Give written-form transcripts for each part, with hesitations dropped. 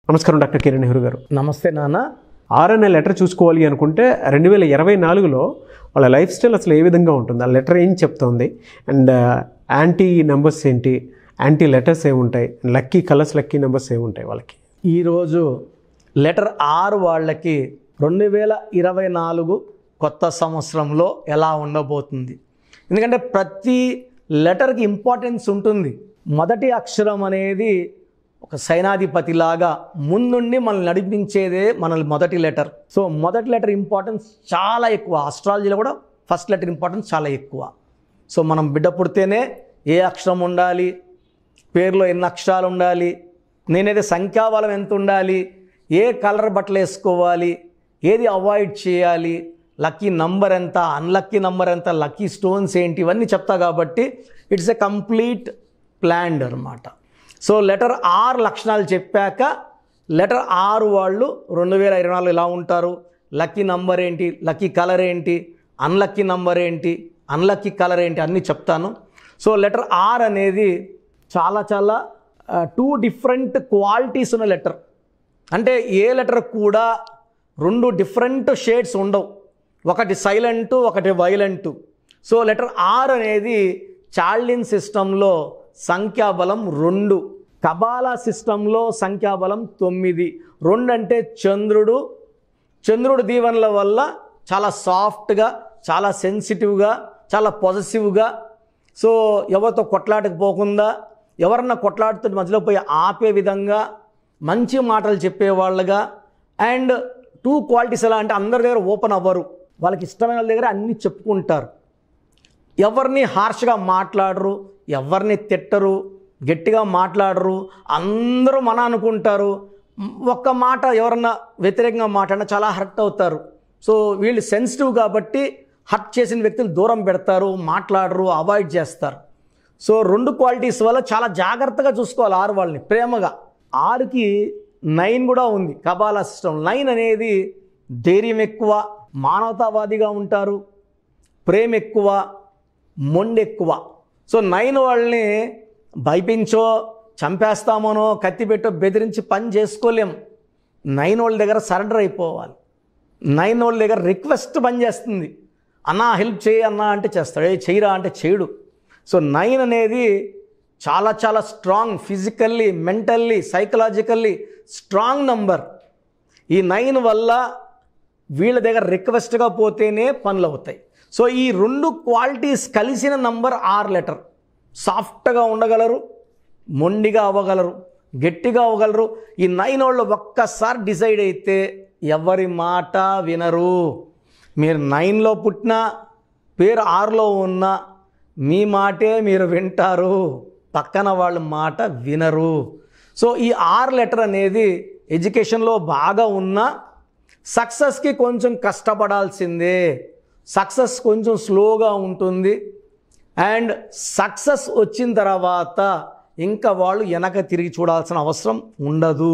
నమస్కారం డాక్టర్ కిరణ్ నెహ్రూ గారు. నమస్తే నాన్న. ఆర్ఎన్ఏ లెటర్ చూసుకోవాలి అనుకుంటే 2024లో వాళ్ళ లైఫ్ స్టైల్ అసలు ఏ విధంగా ఉంటుంది, ఆ లెటర్ ఏం చెప్తుంది, అండ్ యాంటీ నెంబర్స్ ఏంటి, యాంటీ లెటర్స్ ఏముంటాయి, లక్కీ కలర్స్ లక్కీ నెంబర్స్ ఏముంటాయి వాళ్ళకి? ఈరోజు లెటర్ ఆర్ వాళ్ళకి 2024 కొత్త సంవత్సరంలో ఎలా ఉండబోతుంది? ఎందుకంటే ప్రతి లెటర్కి ఇంపార్టెన్స్ ఉంటుంది. మొదటి అక్షరం అనేది ఒక సైనాధిపతిలాగా ముందుండి మనల్ని నడిపించేదే మన మొదటి లెటర్. సో మొదటి లెటర్ ఇంపార్టెన్స్ చాలా ఎక్కువ. ఆస్ట్రాలజీలో కూడా ఫస్ట్ లెటర్ ఇంపార్టెన్స్ చాలా ఎక్కువ. సో మనం బిడ్డ పుడితేనే ఏ అక్షరం ఉండాలి, పేరులో ఎన్ని అక్షరాలు ఉండాలి, నేనైతే సంఖ్యాబలం ఎంత ఉండాలి, ఏ కలర్ బట్టలు వేసుకోవాలి, ఏది అవాయిడ్ చేయాలి, లక్కీ నంబర్ ఎంత, అన్లక్కీ నంబర్ ఎంత, లక్కీ స్టోన్స్ ఏంటి, ఇవన్నీ చెప్తా. కాబట్టి ఇట్స్ ఎ కంప్లీట్ ప్లాన్డ్ అనమాట. సో లెటర్ ఆర్ లక్షణాలు చెప్పాక లెటర్ ఆర్ వాళ్ళు 2024 ఎలా ఉంటారు, లక్కీ నంబర్ ఏంటి, లక్కీ కలర్ ఏంటి, అన్లక్కీ నంబర్ ఏంటి, అన్లక్కీ కలర్ ఏంటి అన్నీ చెప్తాను. సో లెటర్ ఆర్ అనేది చాలా 2 డిఫరెంట్ క్వాలిటీస్ ఉన్న లెటర్. అంటే ఏ లెటర్ కూడా 2 డిఫరెంట్ షేడ్స్ ఉండవు. ఒకటి సైలెంటు, ఒకటి వైలెంటు. సో లెటర్ ఆర్ అనేది చార్లిన్ సిస్టంలో సంఖ్యాబలం 2, కబాలా సిస్టంలో సంఖ్యాబలం 9. 2 అంటే చంద్రుడు దీవెనల వల్ల చాలా సాఫ్ట్గా, చాలా సెన్సిటివ్గా, చాలా పాజిటివ్గా, సో ఎవరితో కొట్లాటకు పోకుండా, ఎవరన్నా కొట్లాడుతుంటే మధ్యలో పోయి ఆపే విధంగా, మంచి మాటలు చెప్పేవాళ్ళుగా. అండ్ 2 క్వాలిటీస్ ఎలా అంటే అందరి దగ్గర ఓపెన్ అవ్వరు, వాళ్ళకి ఇష్టమైన వాళ్ళ దగ్గర అన్నీ చెప్పుకుంటారు, ఎవరిని హార్ష్గా మాట్లాడరు, ఎవరిని తిట్టరు, గట్టిగా మాట్లాడరు, అందరూ మన అనుకుంటారు. ఒక్క మాట ఎవరన్నా వ్యతిరేకంగా మాట్లాడినా చాలా హర్ట్ అవుతారు. సో వీళ్ళు సెన్సిటివ్ కాబట్టి హర్ట్ చేసిన వ్యక్తులు దూరం పెడతారు, మాట్లాడరు, అవాయిడ్ చేస్తారు. సో 2 క్వాలిటీస్ వల్ల చాలా జాగ్రత్తగా చూసుకోవాలి ఆరు వాళ్ళని ప్రేమగా. ఆరుకి 9 కూడా ఉంది కబాలా సిస్టమ్. 9 అనేది ధైర్యం ఎక్కువ, మానవతావాదిగా ఉంటారు, ప్రేమ ఎక్కువ, మొండి ఎక్కువ. సో 9 వాళ్ళని భయపించో, చంపేస్తామనో, కత్తి పెట్టో బెదిరించి పని చేసుకోలేం. 9 వాళ్ళ దగ్గర సరెండర్ అయిపోవాలి. 9 వాళ్ళ దగ్గర రిక్వెస్ట్ పని చేస్తుంది. అన్నా హెల్ప్ చేయి అన్నా అంటే చేస్తాడు, ఏ చేయరా అంటే చేయడు. సో 9 అనేది చాలా strong, physically, mentally, psychologically strong number. ఈ 9 వల్ల వీళ్ళ దగ్గర రిక్వెస్ట్గా పోతేనే పనులు అవుతాయి. సో ఈ 2 క్వాలిటీస్ కలిసిన నంబర్ ఆర్ లెటర్. సాఫ్ట్గా ఉండగలరు, మొండిగా అవ్వగలరు, గట్టిగా అవ్వగలరు. ఈ 9 వాళ్ళు ఒక్కసారి డిసైడ్ అయితే ఎవరి మాట వినరు. మీరు 9లో పుట్టినా, పేరు 6లో ఉన్నా మీ మాటే మీరు వింటారు, పక్కన వాళ్ళ మాట వినరు. సో ఈ ఆర్ లెటర్ అనేది ఎడ్యుకేషన్లో బాగా ఉన్నా సక్సెస్కి కొంచెం కష్టపడాల్సిందే. సక్సెస్ కొంచెం స్లోగా ఉంటుంది. అండ్ సక్సెస్ వచ్చిన తర్వాత ఇంకా వాళ్ళు వెనక తిరిగి చూడాల్సిన అవసరం ఉండదు.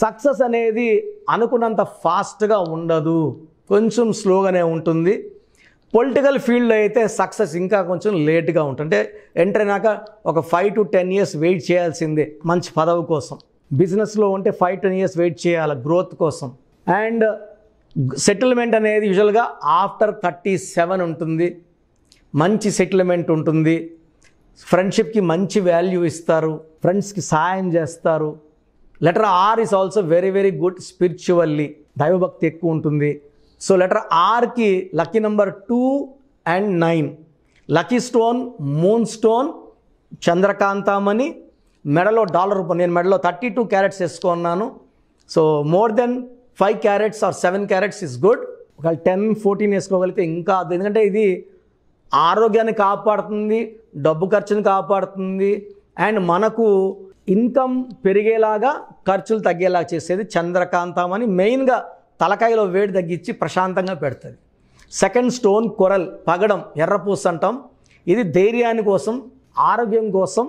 సక్సెస్ అనేది అనుకున్నంత ఫాస్ట్గా ఉండదు, కొంచెం స్లోగానే ఉంటుంది. పొలిటికల్ ఫీల్డ్లో అయితే సక్సెస్ ఇంకా కొంచెం లేట్గా ఉంటుంది. అంటే ఎంటర్ అయినాక ఒక 5 to 10 years వెయిట్ చేయాల్సిందే మంచి పదవి కోసం. బిజినెస్లో ఉంటే 5-10 years వెయిట్ చేయాలి గ్రోత్ కోసం. అండ్ సెటిల్మెంట్ అనేది యూజువల్గా ఆఫ్టర్ 37 ఉంటుంది. మంచి సెటిల్మెంట్ ఉంటుంది. ఫ్రెండ్షిప్కి మంచి వాల్యూ ఇస్తారు, ఫ్రెండ్స్కి సహాయం చేస్తారు. Letter R is also very good spiritually, దైవభక్తి ఎక్కువ ఉంటుంది. సో లెటర్ ఆర్కి lucky number 2 and 9. Lucky stone moon stone, చంద్రకాంతామణి, మెడలో డాలర్ రూపం. నేను మెడలో 32 క్యారెట్స్ వేసుకున్నాను. So more than 5 carats or 7 carats is good. ఒక 10-14 వేసుకోగలిగితే ఇంకా, ఎందుకంటే ఇది ఆరోగ్యాన్ని కాపాడుతుంది, డబ్బు ఖర్చుని కాపాడుతుంది, అండ్ మనకు ఇన్కమ్ పెరిగేలాగా ఖర్చులు తగ్గేలాగా చేసేది చంద్రకాంతం అని. మెయిన్గా తలకాయలో వేడి తగ్గించి ప్రశాంతంగా పెడుతుంది. సెకండ్ స్టోన్ కొరల్, పగడం, ఎర్రపూస అంటాం. ఇది ధైర్యాన్ని కోసం, ఆరోగ్యం కోసం,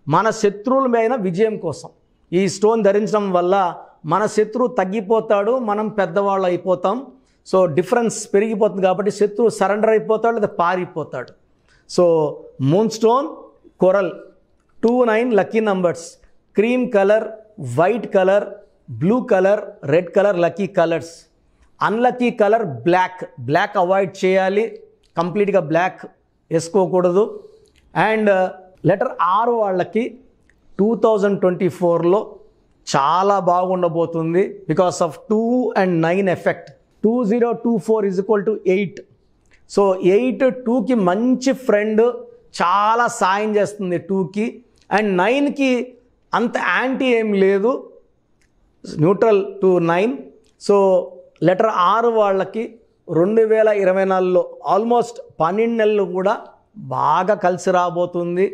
మన శత్రువుల మీద విజయం కోసం. ఈ స్టోన్ ధరించడం వల్ల మన శత్రువు తగ్గిపోతాడు, మనం పెద్దవాళ్ళు అయిపోతాం. సో డిఫరెన్స్ పెరిగిపోతుంది కాబట్టి శత్రువు సరెండర్ అయిపోతాడు లేదా పారిపోతాడు. So moonstone, coral, 2-9 lucky numbers. Cream colour, white colour, blue colour, red colour lucky colours. Unlucky colour black avoid చేయాలి, కంప్లీట్గా బ్లాక్ వేసుకోకూడదు. అండ్ లెటర్ ఆర్ వాళ్ళకి 2024లో చాలా బాగుండబోతుంది because of 2 and 9 effect. 2024 = 8. So 8 2కి మంచి ఫ్రెండ్, చాలా సాయం చేస్తుంది 2కి. అండ్ 9కి అంత యాంటీ ఏం లేదు, neutral to 9. So letter R వాళ్ళకి 2024లో ఆల్మోస్ట్ 12 నెలలు కూడా బాగా కలిసి రాబోతుంది.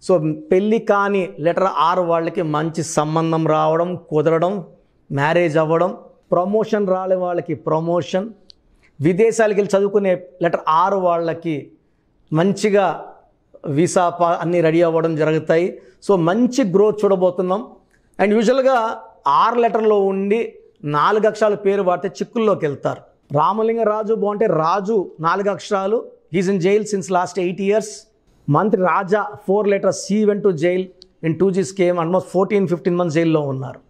సో పెళ్ళి కాని లెటర్ ఆర్ వాళ్ళకి మంచి సంబంధం రావడం, కుదరడం, మ్యారేజ్ అవ్వడం. ప్రమోషన్ రాని వాళ్ళకి ప్రమోషన్. విదేశాలకు వెళ్ళి చదువుకునే లెటర్ ఆర్ వాళ్ళకి మంచిగా వీసా అన్నీ రెడీ అవ్వడం జరుగుతాయి. సో మంచి గ్రోత్ చూడబోతున్నాం. అండ్ యూజువల్గా 6 లెటర్లో ఉండి 4 అక్షరాల పేరు వాడితే చిక్కుల్లోకి వెళ్తారు. రామలింగరాజు బాగుంటే రాజు 4 అక్షరాలు, he's in jail since last 8 years. మంత్రి రాజా 4 letters, he went to jail in 2G scheme, almost 14-15 months జైల్లో ఉన్నారు.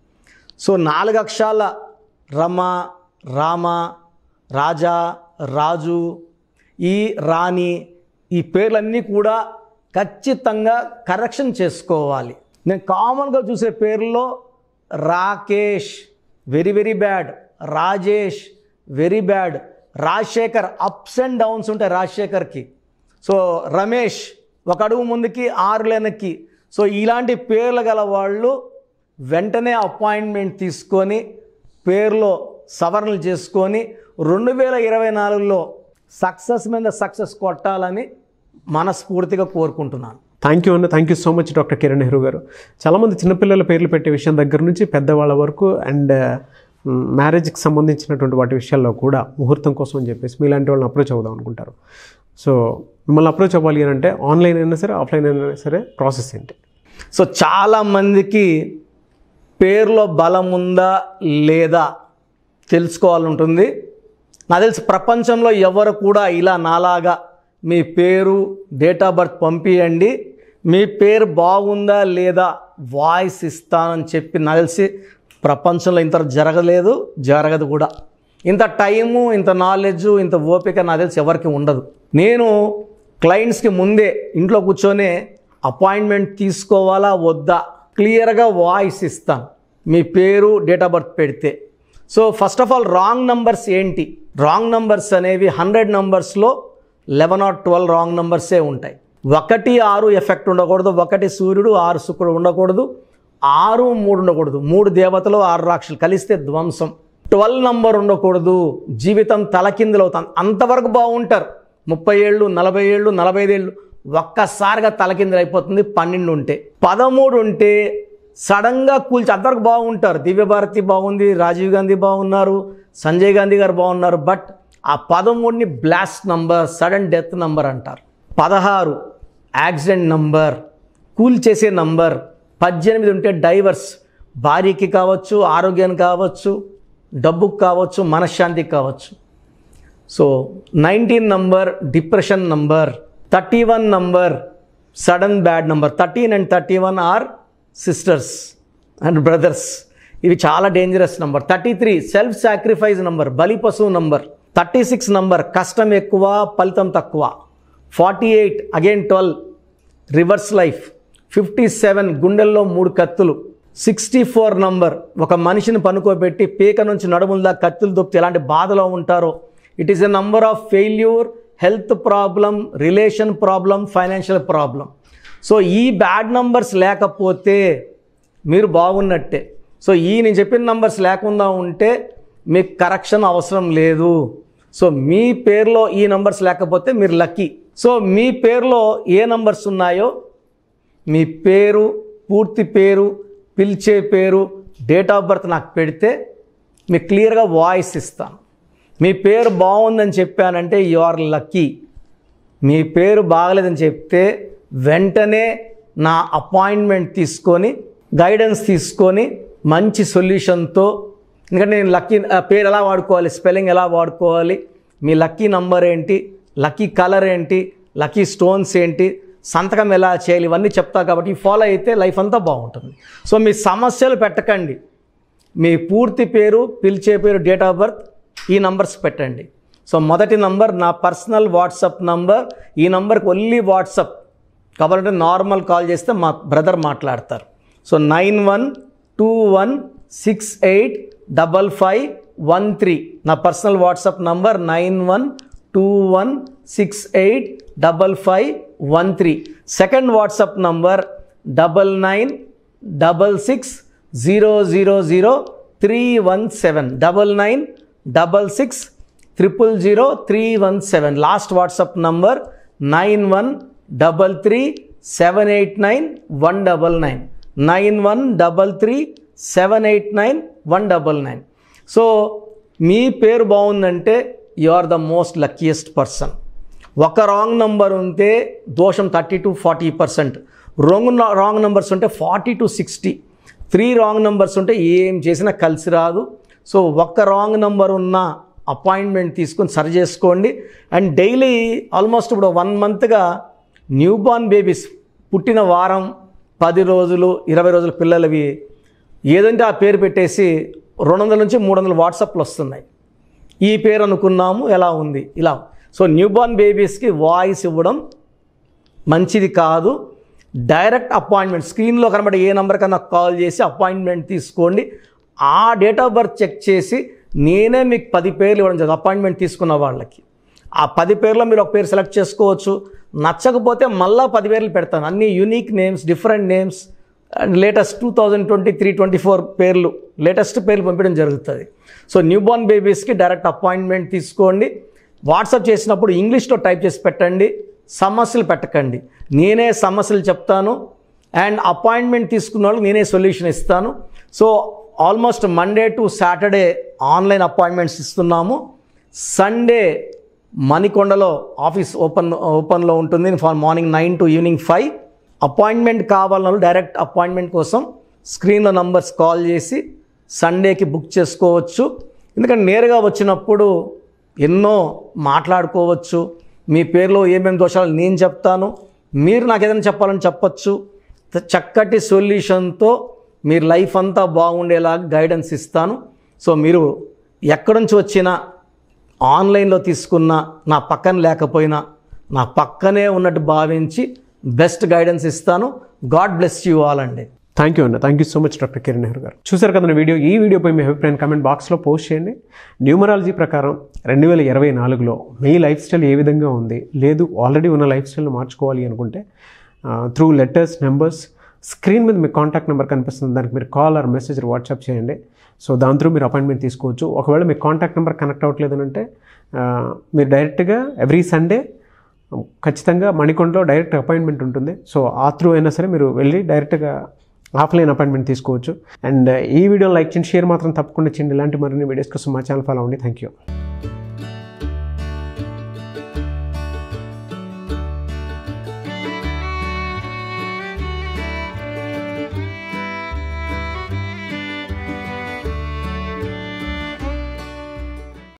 సో 4 అక్షరాల రమ, రామ, రాజా, రాజు, ఈ రాణి, ఈ పేర్లన్నీ కూడా ఖచ్చితంగా కరెక్షన్ చేసుకోవాలి. నేను కామన్గా చూసే పేర్లలో Rakesh very very bad, Rajesh very bad, Rajasekhar ups and downs ఉంటాయి రాజశేఖర్కి. సో రమేష్ 1 అడుగు ముందుకి 6 వెనక్కి. సో ఇలాంటి పేర్లు గల వాళ్ళు వెంటనే అపాయింట్మెంట్ తీసుకొని పేరులో సవరణలు చేసుకొని 2024లో సక్సెస్ మీద సక్సెస్ కొట్టాలని మనస్ఫూర్తిగా కోరుకుంటున్నాను. Thank you so much doctor Kiran Nehru గారు. చాలామంది చిన్నపిల్లల పేర్లు పెట్టే విషయం దగ్గర నుంచి పెద్దవాళ్ళ వరకు అండ్ మ్యారేజ్కి సంబంధించినటువంటి వాటి విషయాల్లో కూడా ముహూర్తం కోసం అని చెప్పేసి మీలాంటి వాళ్ళని అప్రోచ్ అవుదాం అనుకుంటారు. సో మిమ్మల్ని అప్రోచ్ అవ్వాలి అని అంటే ఆన్లైన్ అయినా సరే ఆఫ్లైన్ అయినా సరే ప్రాసెస్ ఏంటి? సో చాలామందికి పేరులో బలం ఉందా లేదా తెలుసుకోవాలని ఉంటుంది. నాకు తెలిసి ప్రపంచంలో ఎవరు కూడా ఇలా నాలాగా మీ పేరు, డేట్ ఆఫ్ బర్త్ పంపియండి, మీ పేరు బాగుందా లేదా వాయిస్ ఇస్తానని చెప్పి నాకు తెలిసి ప్రపంచంలో ఇంత జరగదు కూడా. ఇంత టైము, ఇంత నాలెడ్జు, ఇంత ఓపిక నాకు తెలిసి ఎవరికి ఉండదు. నేను క్లయింట్స్కి ముందే ఇంట్లో కూర్చొనే అపాయింట్మెంట్ తీసుకోవాలా వద్దా క్లియర్గా వాయిస్ ఇస్తాను మీ పేరు, డేట్ ఆఫ్ బర్త్ పెడితే. So first of all wrong numbers ఏంటి? రాంగ్ నంబర్స్ అనేవి 100 నంబర్స్లో 11 or 12 రాంగ్ నంబర్సే ఉంటాయి. 1 6 ఎఫెక్ట్ ఉండకూడదు, 1 సూర్యుడు 6 శుక్రుడు ఉండకూడదు, 6 3 ఉండకూడదు, 3 దేవతలు 6 రాక్షసులు కలిస్తే ధ్వంసం. 12 నంబర్ ఉండకూడదు, జీవితం తలకిందులవుతాం. అంతవరకు బాగుంటారు, 30 ఏళ్ళు 40 ఏళ్ళు 45 ఏళ్ళు ఒక్కసారిగా తలకిందులు అయిపోతుంది. 12 ఉంటే, 13 ఉంటే సడన్గా కూల్చి అంతవరకు బాగుంటారు. దివ్యభారతి బాగుంది, రాజీవ్ గాంధీ బాగున్నారు, సంజయ్ గాంధీ గారు బాగున్నారు. బట్ ఆ 13ని blast number, sudden death number అంటారు. 16 యాక్సిడెంట్ నంబర్, కూల్ చేసే నంబర్. 18 ఉంటే డైవర్స్, భార్యకి కావచ్చు, ఆరోగ్యానికి కావచ్చు, డబ్బుకు కావచ్చు, మనశ్శాంతికి కావచ్చు. So 19 number depression number. 31 number sudden bad number. 13 and 31 are sisters and brothers, ఇవి చాలా dangerous number. 33 self sacrifice number, బలి పశువు నంబర్. 36 నంబర్ కష్టం ఎక్కువ ఫలితం తక్కువ. 48 అగైన్ 12 రివర్స్ లైఫ్. 57 గుండెల్లో 3 కత్తులు. 64 నంబర్ ఒక మనిషిని పనుకోబెట్టి పీక నుంచి నడుముల కత్తులు దొప్పితే ఎలాంటి బాధలో ఉంటారో. It is a number of failure, health problem, relation problem, financial problem. So ఈ బ్యాడ్ నంబర్స్ లేకపోతే మీరు బాగున్నట్టే. సో నేను చెప్పిన నంబర్స్ లేకుండా ఉంటే మీకు కరెక్షన్ అవసరం లేదు. సో మీ పేరులో ఈ నంబర్స్ లేకపోతే మీరు లక్కీ. సో మీ పేరులో ఏ నంబర్స్ ఉన్నాయో మీ పేరు, పూర్తి పేరు, పిలిచే పేరు, డేట్ ఆఫ్ బర్త్ నాకు పెడితే మీకు క్లియర్గా వాయిస్ ఇస్తాను. మీ పేరు బాగుందని చెప్పానంటే యు ఆర్ లక్కీ. మీ పేరు బాగలేదని చెప్తే వెంటనే నా అపాయింట్మెంట్ తీసుకొని గైడెన్స్ తీసుకొని మంచి సొల్యూషన్తో, ఎందుకంటే నేను లక్కీ పేరు ఎలా వాడుకోవాలి, స్పెల్లింగ్ ఎలా వాడుకోవాలి, మీ లక్కీ నంబర్ ఏంటి, లక్కీ కలర్ ఏంటి, లక్కీ స్టోన్స్ ఏంటి, సంతకం ఎలా చేయాలి, ఇవన్నీ చెప్తా. కాబట్టి ఫాలో అయితే లైఫ్ అంతా బాగుంటుంది. సో మీ సమస్యలు పెట్టకండి, మీ పూర్తి పేరు, పిలిచే పేరు, డేట్ ఆఫ్ బర్త్, ఈ నంబర్స్ పెట్టండి. సో మొదటి నంబర్ నా పర్సనల్ వాట్సాప్ నంబర్. ఈ నంబర్కి ఓన్లీ వాట్సాప్, కావాలంటే నార్మల్ కాల్ చేస్తే మా బ్రదర్ మాట్లాడతారు. సో 9121685513 నా personal WhatsApp number 9121685513. Second WhatsApp number 9966000317 9966000317. Last WhatsApp number 9133789199 9133789199. So మీ పేరు బాగుందంటే you are the most luckiest person. ఒక రాంగ్ నంబర్ ఉంటే దోషం 30 to 40%, రాంగ్ నెంబర్స్ ఉంటే 40 to 60, 3 రాంగ్ నెంబర్స్ ఉంటే ఏం చేసినా కలిసి రాదు. సో ఒక్క రాంగ్ నెంబర్ ఉన్న అపాయింట్మెంట్ తీసుకొని సరి చేసుకోండి. అండ్ డైలీ ఆల్మోస్ట్ ఇప్పుడు 1 మంత్గా న్యూ బార్న్ బేబీస్ పుట్టిన వారం, 10 రోజులు, 20 రోజుల పిల్లలవి ఏదంటే ఆ పేరు పెట్టేసి 200 నుంచి 300 వాట్సాప్లు వస్తున్నాయి. ఈ పేరు అనుకున్నాము, ఎలా ఉంది ఇలా. సో న్యూ బార్న్ బేబీస్కి వాయిస్ ఇవ్వడం మంచిది కాదు. డైరెక్ట్ అపాయింట్మెంట్, స్క్రీన్లో కనబడే ఏ నెంబర్ కన్నా కాల్ చేసి అపాయింట్మెంట్ తీసుకోండి. ఆ డేట్ ఆఫ్ బర్త్ చెక్ చేసి నేనే మీకు 10 పేర్లు ఇవ్వడం జరుగుతుంది అపాయింట్మెంట్ తీసుకున్న వాళ్ళకి. ఆ 10 పేర్లో మీరు ఒక పేరు సెలెక్ట్ చేసుకోవచ్చు. నచ్చకపోతే మళ్ళీ 10 పేర్లు పెడతాను, అన్ని unique names, different names and latest 2023-24 పేర్లు, లేటెస్ట్ పేర్లు పంపించడం జరుగుతుంది. సో న్యూ బార్న్ బేబీస్కి డైరెక్ట్ అపాయింట్మెంట్ తీసుకోండి. వాట్సాప్ చేసినప్పుడు ఇంగ్లీష్లో టైప్ చేసి పెట్టండి, సమస్యలు పెట్టకండి. నేనే సమస్యలు చెప్తాను అండ్ అపాయింట్మెంట్ తీసుకున్న వాళ్ళకి నేనే సొల్యూషన్ ఇస్తాను. So almost Monday to Saturday online appointments ఇస్తున్నాము. సండే మణికొండలో ఆఫీస్ ఓపెన్లో ఉంటుంది మార్నింగ్ 9 to ఈవినింగ్ 5. అపాయింట్మెంట్ కావాలన్న డైరెక్ట్ అపాయింట్మెంట్ కోసం స్క్రీన్లో నంబర్స్ కాల్ చేసి సండేకి బుక్ చేసుకోవచ్చు. ఎందుకంటే నేరుగా వచ్చినప్పుడు ఎన్నో మాట్లాడుకోవచ్చు. మీ పేరులో ఏమేమి దోషాలు నేను చెప్తాను, మీరు నాకు ఏదైనా చెప్పాలని చెప్పచ్చు. చక్కటి సొల్యూషన్తో మీరు లైఫ్ అంతా బాగుండేలాగా గైడెన్స్ ఇస్తాను. సో మీరు ఎక్కడి నుంచి వచ్చినా, ఆన్లైన్లో తీసుకున్న, నా పక్కన లేకపోయినా నా పక్కనే ఉన్నట్టు భావించి బెస్ట్ గైడెన్స్ ఇస్తాను. గాడ్ బ్లెస్ యూ ఆల్ అండి. థ్యాంక్ యూ అన్న, thank you so much doctor Kiran Nehru గారు. చూసారు కదా వీడియో. ఈ వీడియోపై మీ అభిప్రాయం కామెంట్ బాక్స్లో పోస్ట్ చేయండి. న్యూమరాలజీ ప్రకారం 2024లో మీ లైఫ్ స్టైల్ ఏ విధంగా ఉంది, లేదు ఆల్రెడీ ఉన్న లైఫ్ స్టైల్ని మార్చుకోవాలి అనుకుంటే త్రూ లెటర్స్, నెంబర్స్, స్క్రీన్ మీద మీ కాంటాక్ట్ నెంబర్ కనిపిస్తుంది, దానికి మీరు కాల్ ఆర్ మెసేజ్ వాట్సాప్ చేయండి. సో దాని త్రూ మీరు అపాయింట్మెంట్ తీసుకోవచ్చు. ఒకవేళ మీ కాంటాక్ట్ నెంబర్ కనెక్ట్ అవ్వట్లేదు అంటే మీరు డైరెక్ట్గా ఎవ్రీ సండే ఖచ్చితంగా మణికొండలో డైరెక్ట్ అపాయింట్మెంట్ ఉంటుంది. సో ఆ త్రూ అయినా సరే మీరు వెళ్ళి డైరెక్ట్గా ఆఫ్లైన్ అపాయింట్మెంట్ తీసుకోవచ్చు. అండ్ ఈ వీడియో లైక్ చేయండి, షేర్ మాత్రం తప్పకుండా చేయండి. ఇలాంటి మరిన్ని వీడియోస్ కోసం మా ఛానల్ ఫాలో అవ్వండి. Thank you.